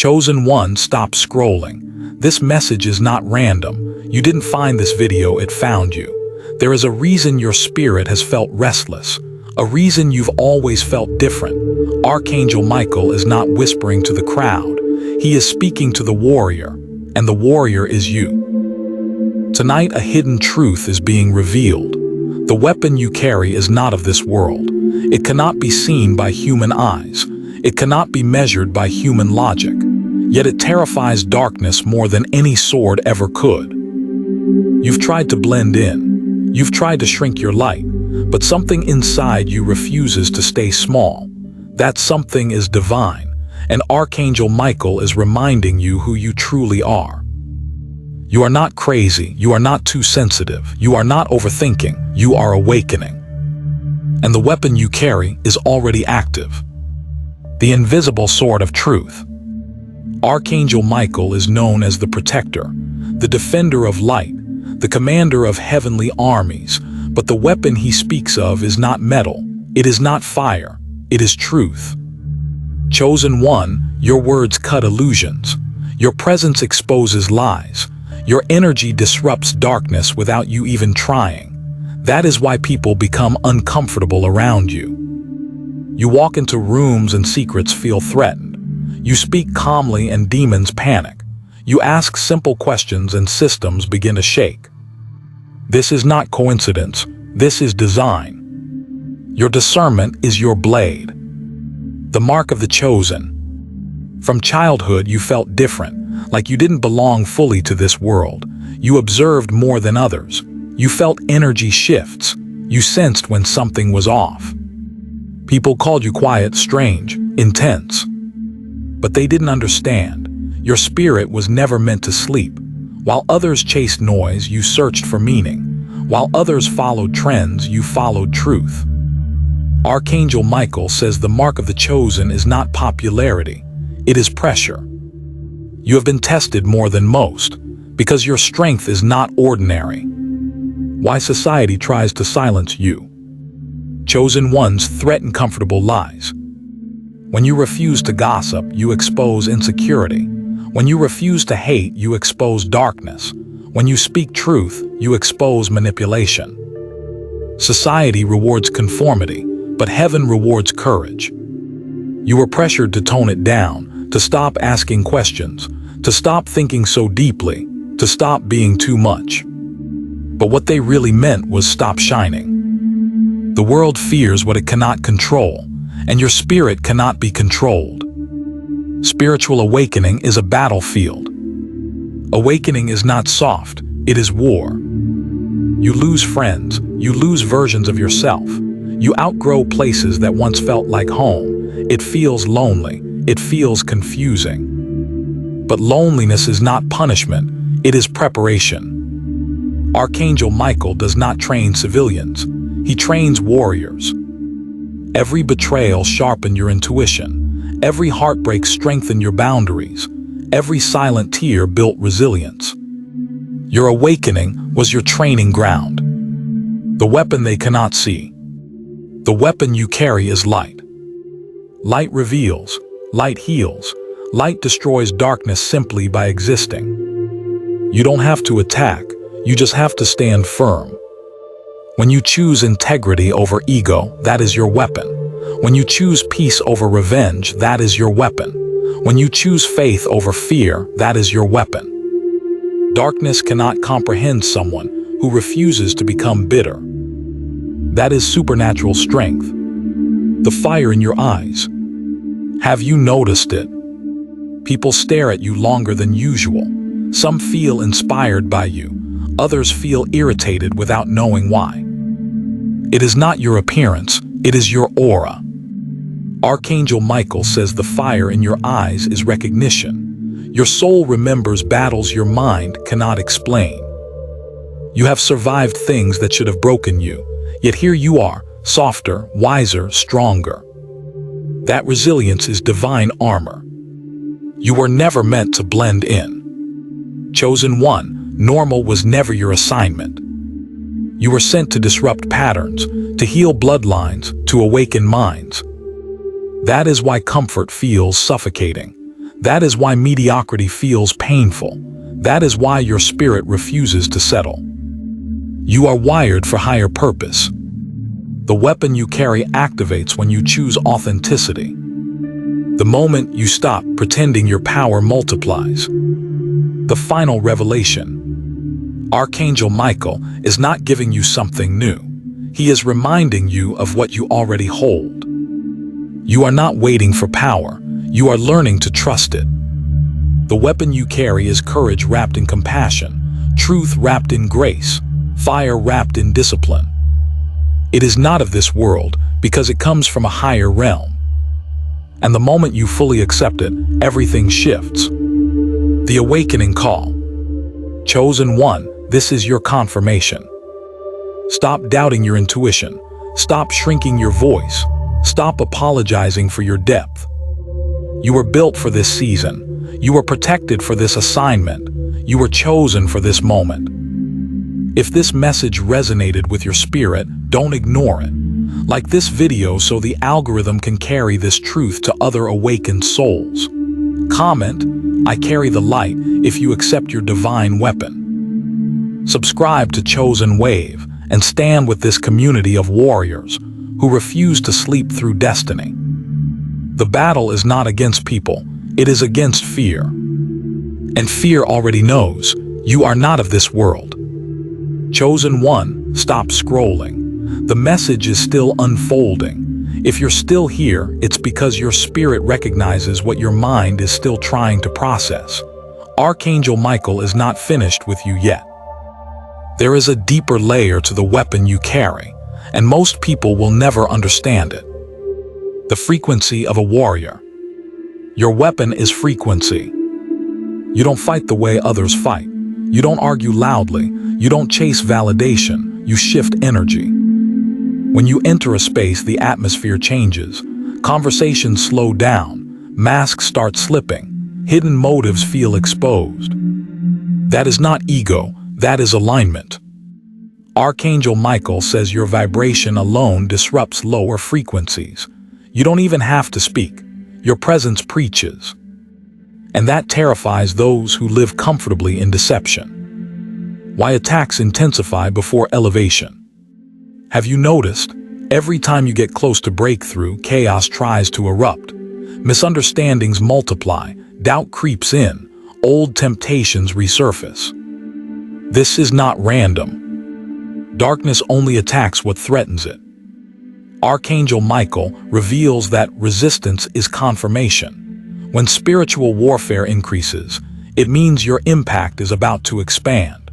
Chosen one, stop scrolling. This message is not random. You didn't find this video, it found you. There is a reason your spirit has felt restless, a reason you've always felt different. Archangel Michael is not whispering to the crowd. He is speaking to the warrior, and the warrior is you. Tonight, a hidden truth is being revealed. The weapon you carry is not of this world. It cannot be seen by human eyes. It cannot be measured by human logic. Yet it terrifies darkness more than any sword ever could. You've tried to blend in. You've tried to shrink your light, but something inside you refuses to stay small. That something is divine, and Archangel Michael is reminding you who you truly are. You are not crazy. You are not too sensitive. You are not overthinking. You are awakening. And the weapon you carry is already active. The invisible sword of truth. Archangel Michael is known as the protector, the defender of light, the commander of heavenly armies, but the weapon he speaks of is not metal, it is not fire, it is truth. Chosen one, your words cut illusions, your presence exposes lies, your energy disrupts darkness without you even trying. That is why people become uncomfortable around you. You walk into rooms and secrets feel threatened. You speak calmly and demons panic. You ask simple questions and systems begin to shake. This is not coincidence. This is design. Your discernment is your blade. The mark of the chosen. From childhood, you felt different, like you didn't belong fully to this world. You observed more than others. You felt energy shifts. You sensed when something was off. People called you quiet, strange, intense. But they didn't understand. Your spirit was never meant to sleep. While others chased noise, you searched for meaning. While others followed trends, you followed truth. Archangel Michael says the mark of the chosen is not popularity, it is pressure. You have been tested more than most, because your strength is not ordinary. Why society tries to silence you. Chosen ones threaten comfortable lies. When you refuse to gossip, you expose insecurity. When you refuse to hate, you expose darkness. When you speak truth, you expose manipulation. Society rewards conformity, but heaven rewards courage. You were pressured to tone it down, to stop asking questions, to stop thinking so deeply, to stop being too much. But what they really meant was stop shining. The world fears what it cannot control, and your spirit cannot be controlled. Spiritual awakening is a battlefield. Awakening is not soft, it is war. You lose friends, you lose versions of yourself. You outgrow places that once felt like home. It feels lonely, it feels confusing. But loneliness is not punishment, it is preparation. Archangel Michael does not train civilians, he trains warriors. Every betrayal sharpened your intuition. Every heartbreak strengthened your boundaries. Every silent tear built resilience. Your awakening was your training ground. The weapon they cannot see. The weapon you carry is light. Light reveals, light heals, light destroys darkness simply by existing. You don't have to attack, you just have to stand firm. When you choose integrity over ego, that is your weapon. When you choose peace over revenge, that is your weapon. When you choose faith over fear, that is your weapon. Darkness cannot comprehend someone who refuses to become bitter. That is supernatural strength. The fire in your eyes. Have you noticed it? People stare at you longer than usual. Some feel inspired by you. Others feel irritated without knowing why. It is not your appearance, it is your aura. Archangel Michael says the fire in your eyes is recognition. Your soul remembers battles your mind cannot explain. You have survived things that should have broken you, yet here you are, softer, wiser, stronger. That resilience is divine armor. You were never meant to blend in. Chosen one, normal was never your assignment. You were sent to disrupt patterns, to heal bloodlines, to awaken minds. That is why comfort feels suffocating. That is why mediocrity feels painful. That is why your spirit refuses to settle. You are wired for higher purpose. The weapon you carry activates when you choose authenticity. The moment you stop pretending, your power multiplies. The final revelation. Archangel Michael is not giving you something new. He is reminding you of what you already hold. You are not waiting for power. You are learning to trust it. The weapon you carry is courage wrapped in compassion, truth wrapped in grace, fire wrapped in discipline. It is not of this world because it comes from a higher realm. And the moment you fully accept it, everything shifts. The awakening call. Chosen one, this is your confirmation. Stop doubting your intuition. Stop shrinking your voice. Stop apologizing for your depth. You were built for this season. You were protected for this assignment. You were chosen for this moment. If this message resonated with your spirit, don't ignore it. Like this video so the algorithm can carry this truth to other awakened souls. Comment, I carry the light, if you accept your divine weapon. Subscribe to Chosen Wave and stand with this community of warriors who refuse to sleep through destiny. The battle is not against people, it is against fear. And fear already knows, you are not of this world. Chosen one, stop scrolling. The message is still unfolding. If you're still here, it's because your spirit recognizes what your mind is still trying to process. Archangel Michael is not finished with you yet. There is a deeper layer to the weapon you carry, and most people will never understand it. The frequency of a warrior. Your weapon is frequency. You don't fight the way others fight. You don't argue loudly. You don't chase validation. You shift energy. When you enter a space, the atmosphere changes. Conversations slow down. Masks start slipping. Hidden motives feel exposed. That is not ego. That is alignment. Archangel Michael says your vibration alone disrupts lower frequencies. You don't even have to speak. Your presence preaches. And that terrifies those who live comfortably in deception. Why attacks intensify before elevation? Have you noticed? Every time you get close to breakthrough, chaos tries to erupt. Misunderstandings multiply, doubt creeps in, old temptations resurface. This is not random. Darkness only attacks what threatens it. Archangel Michael reveals that resistance is confirmation. When spiritual warfare increases, it means your impact is about to expand.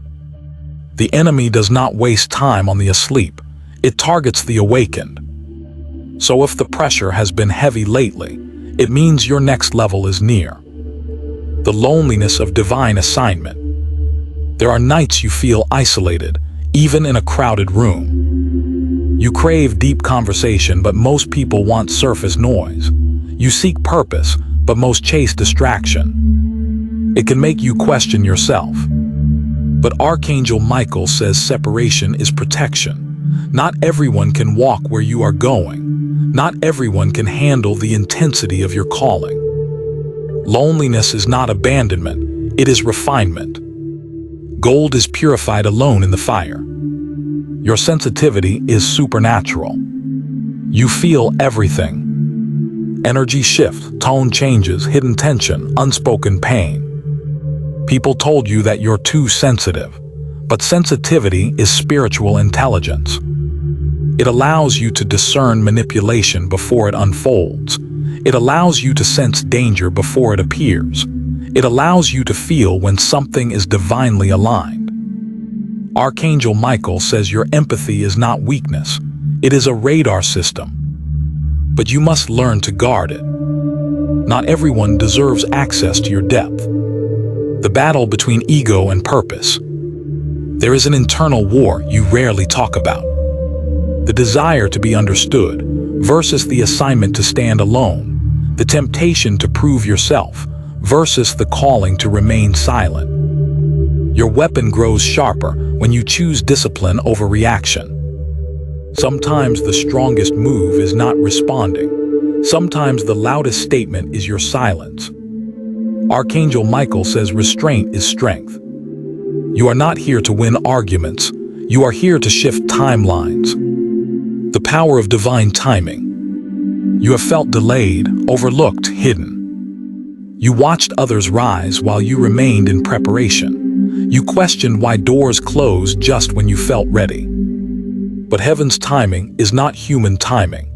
The enemy does not waste time on the asleep. It targets the awakened. So if the pressure has been heavy lately, it means your next level is near. The loneliness of divine assignment. There are nights you feel isolated, even in a crowded room. You crave deep conversation, but most people want surface noise. You seek purpose, but most chase distraction. It can make you question yourself. But Archangel Michael says separation is protection. Not everyone can walk where you are going. Not everyone can handle the intensity of your calling. Loneliness is not abandonment, it is refinement. Gold is purified alone in the fire. Your sensitivity is supernatural. You feel everything. Energy shifts, tone changes, hidden tension, unspoken pain. People told you that you're too sensitive, but sensitivity is spiritual intelligence. It allows you to discern manipulation before it unfolds. It allows you to sense danger before it appears. It allows you to feel when something is divinely aligned. Archangel Michael says your empathy is not weakness. It is a radar system. But you must learn to guard it. Not everyone deserves access to your depth. The battle between ego and purpose. There is an internal war you rarely talk about. The desire to be understood versus the assignment to stand alone. The temptation to prove yourself versus the calling to remain silent. Your weapon grows sharper when you choose discipline over reaction. Sometimes the strongest move is not responding. Sometimes the loudest statement is your silence. Archangel Michael says restraint is strength. You are not here to win arguments. You are here to shift timelines. The power of divine timing. You have felt delayed, overlooked, hidden. You watched others rise while you remained in preparation. You questioned why doors closed just when you felt ready. But heaven's timing is not human timing.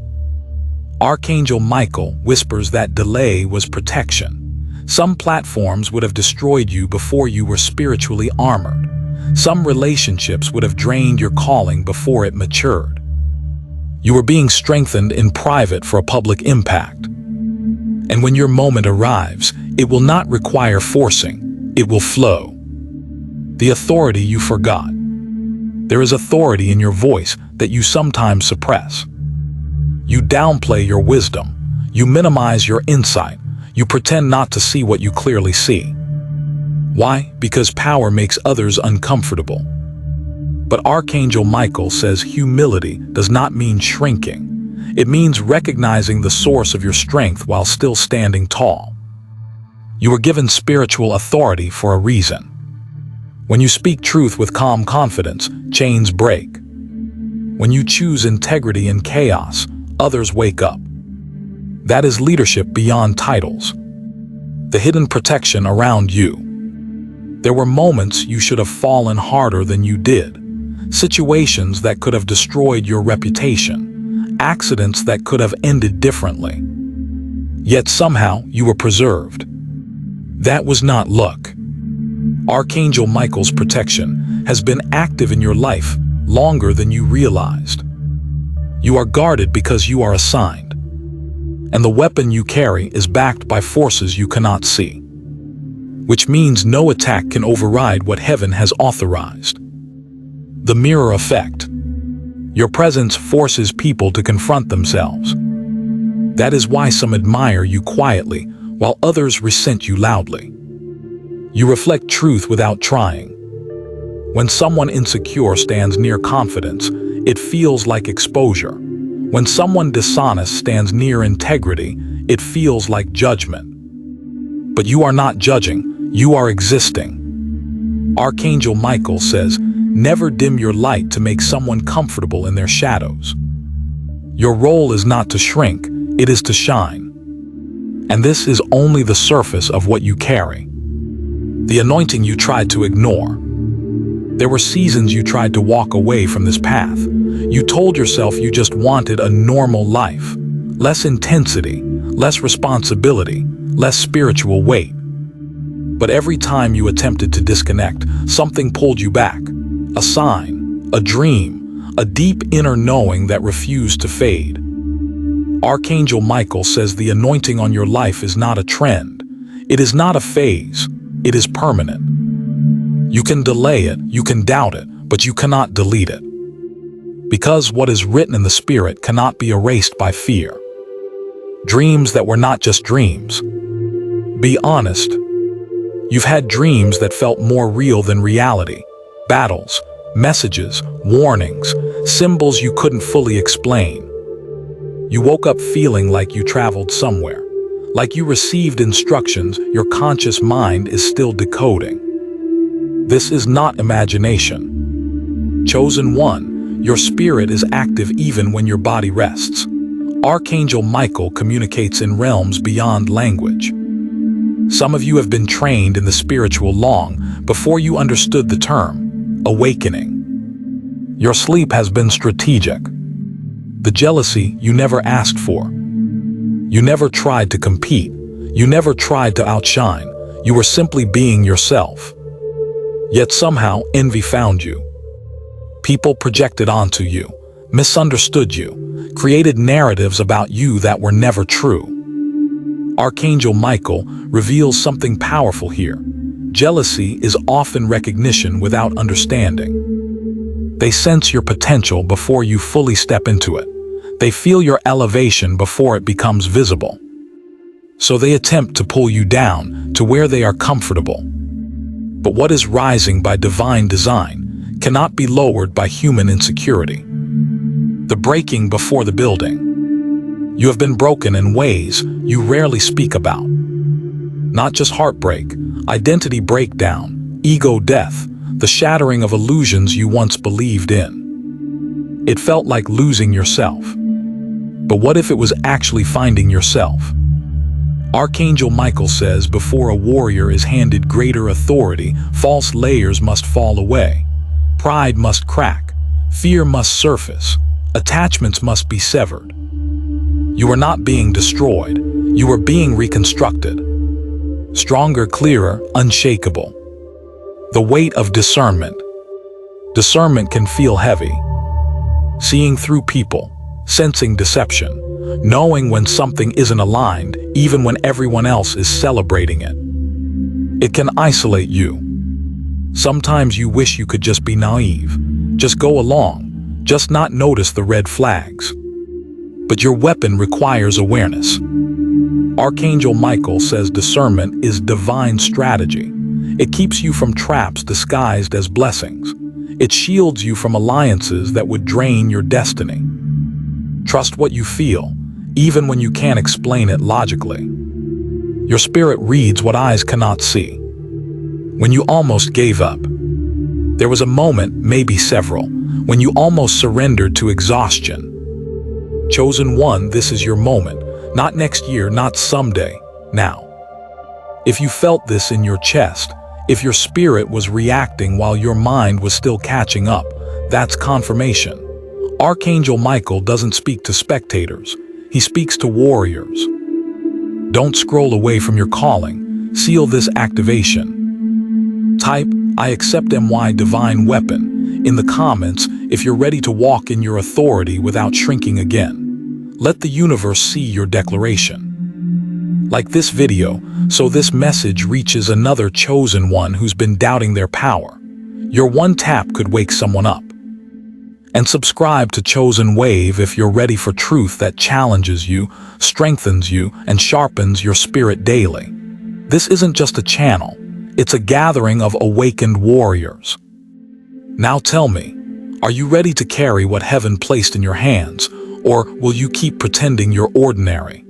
Archangel Michael whispers that delay was protection. Some platforms would have destroyed you before you were spiritually armored. Some relationships would have drained your calling before it matured. You were being strengthened in private for a public impact. And when your moment arrives, it will not require forcing, it will flow. The authority you forgot. There is authority in your voice that you sometimes suppress. You downplay your wisdom. You minimize your insight. You pretend not to see what you clearly see. Why? Because power makes others uncomfortable. But Archangel Michael says humility does not mean shrinking. It means recognizing the source of your strength while still standing tall. You were given spiritual authority for a reason. When you speak truth with calm confidence, chains break. When you choose integrity in chaos, others wake up. That is leadership beyond titles. The hidden protection around you. There were moments you should have fallen harder than you did. Situations that could have destroyed your reputation. Accidents that could have ended differently. Yet somehow you were preserved. That was not luck. Archangel Michael's protection has been active in your life longer than you realized. You are guarded because you are assigned. And the weapon you carry is backed by forces you cannot see. Which means no attack can override what heaven has authorized. The mirror effect. Your presence forces people to confront themselves. That is why some admire you quietly, while others resent you loudly. You reflect truth without trying. When someone insecure stands near confidence, it feels like exposure. When someone dishonest stands near integrity, it feels like judgment. But you are not judging, you are existing. Archangel Michael says, never dim your light to make someone comfortable in their shadows. Your role is not to shrink, it is to shine. And this is only the surface of what you carry. The anointing you tried to ignore. There were seasons you tried to walk away from this path. You told yourself you just wanted a normal life. Less intensity, less responsibility, less spiritual weight. But every time you attempted to disconnect, something pulled you back. A sign, a dream, a deep inner knowing that refused to fade. Archangel Michael says the anointing on your life is not a trend. It is not a phase. It is permanent. You can delay it, you can doubt it, but you cannot delete it. Because what is written in the Spirit cannot be erased by fear. Dreams that were not just dreams. Be honest. You've had dreams that felt more real than reality. Battles, messages, warnings, symbols you couldn't fully explain. You woke up feeling like you traveled somewhere. Like you received instructions your conscious mind is still decoding. This is not imagination. Chosen one, your spirit is active even when your body rests. Archangel Michael communicates in realms beyond language. Some of you have been trained in the spiritual long before you understood the term, awakening. Your sleep has been strategic. The jealousy you never asked for. You never tried to compete. You never tried to outshine. You were simply being yourself. Yet somehow envy found you. People projected onto you, misunderstood you, created narratives about you that were never true. Archangel Michael reveals something powerful here. Jealousy is often recognition without understanding. They sense your potential before you fully step into it. They feel your elevation before it becomes visible. So they attempt to pull you down to where they are comfortable. But what is rising by divine design cannot be lowered by human insecurity. The breaking before the building. You have been broken in ways you rarely speak about. Not just heartbreak, identity breakdown, ego death, the shattering of illusions you once believed in. It felt like losing yourself. But what if it was actually finding yourself? Archangel Michael says before a warrior is handed greater authority, false layers must fall away. Pride must crack. Fear must surface. Attachments must be severed. You are not being destroyed. You are being reconstructed. Stronger, clearer, unshakable. The weight of discernment. Discernment can feel heavy. Seeing through people, sensing deception, knowing when something isn't aligned, even when everyone else is celebrating it. It can isolate you. Sometimes you wish you could just be naive, just go along, just not notice the red flags. But your weapon requires awareness. Archangel Michael says discernment is divine strategy. It keeps you from traps disguised as blessings. It shields you from alliances that would drain your destiny. Trust what you feel, even when you can't explain it logically. Your spirit reads what eyes cannot see. When you almost gave up, there was a moment, maybe several, when you almost surrendered to exhaustion. Chosen one, this is your moment. Not next year, not someday, now. If you felt this in your chest, if your spirit was reacting while your mind was still catching up, that's confirmation. Archangel Michael doesn't speak to spectators. He speaks to warriors. Don't scroll away from your calling. Seal this activation. Type, "I accept MY Divine Weapon," in the comments if you're ready to walk in your authority without shrinking again. Let the universe see your declaration. Like this video, so this message reaches another chosen one who's been doubting their power. Your one tap could wake someone up. And subscribe to Chosen Wave if you're ready for truth that challenges you, strengthens you, and sharpens your spirit daily. This isn't just a channel, it's a gathering of awakened warriors. Now tell me, are you ready to carry what heaven placed in your hands, or will you keep pretending you're ordinary?